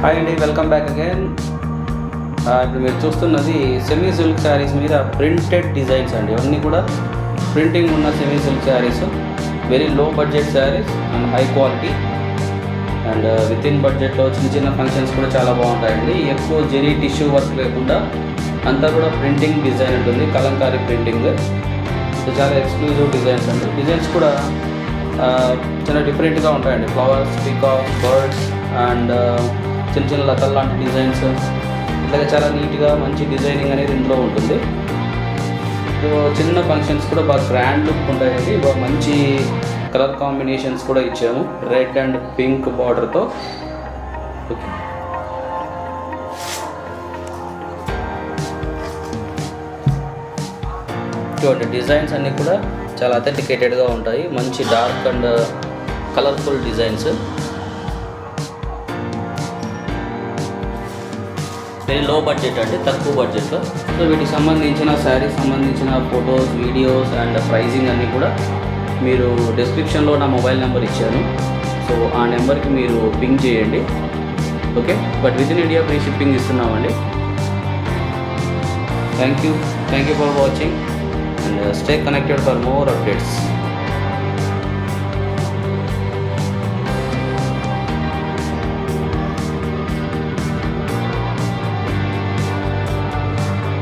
Hi అండి, welcome back again. ఇప్పుడు మీరు చూస్తున్నది సెమీ సిల్క్ శారీస్ మీద ప్రింటెడ్ డిజైన్స్ అండి. ఇవన్నీ కూడా ప్రింటింగ్ ఉన్న semi silk saris, very low budget saris and high quality and with in బడ్జెట్లో చిన్న చిన్న ఫంక్షన్స్ కూడా చాలా బాగుంటాయండి. ఎక్కువ జెరీ టిష్యూ వర్క్ లేకుండా అంతా కూడా ప్రింటింగ్ డిజైన్ ఉంటుంది, కలంకారీ ప్రింటింగ్. చాలా ఎక్స్క్లూజివ్ డిజైన్స్ అండి. డిజైన్స్ కూడా చాలా డిఫరెంట్గా ఉంటాయండి. ఫ్లవర్స్, పీకాక్, బర్డ్స్ అండ్ చిన్న చిన్న లతల్ లాంటి డిజైన్స్, ఇట్లాగే చాలా నీట్గా మంచి డిజైనింగ్ అనేది ఇందులో ఉంటుంది. చిన్న ఫంక్షన్స్ కూడా బాగా గ్రాండ్ లుక్ ఉంటాయండి. బాగా మంచి కలర్ కాంబినేషన్స్ కూడా ఇచ్చాము, రెడ్ అండ్ పింక్ బార్డర్తో. ఓకే, ఇటువంటి డిజైన్స్ అన్నీ కూడా చాలా అథెంటికేటెడ్గా ఉంటాయి. మంచి dark and colourful designs, very low budget అండి, తక్కువ బడ్జెట్లో. సో వీటికి సంబంధించిన శారీస్ సంబంధించిన ఫొటోస్, వీడియోస్ అండ్ ప్రైజింగ్ అన్నీ కూడా మీరు డిస్క్రిప్షన్లో నా మొబైల్ నెంబర్ ఇచ్చాను. సో ఆ నెంబర్కి మీరు పింగ్ చేయండి. Okay, but with in India free shipping ఇస్తున్నామండి. Thank you for watching and stay connected for more updates.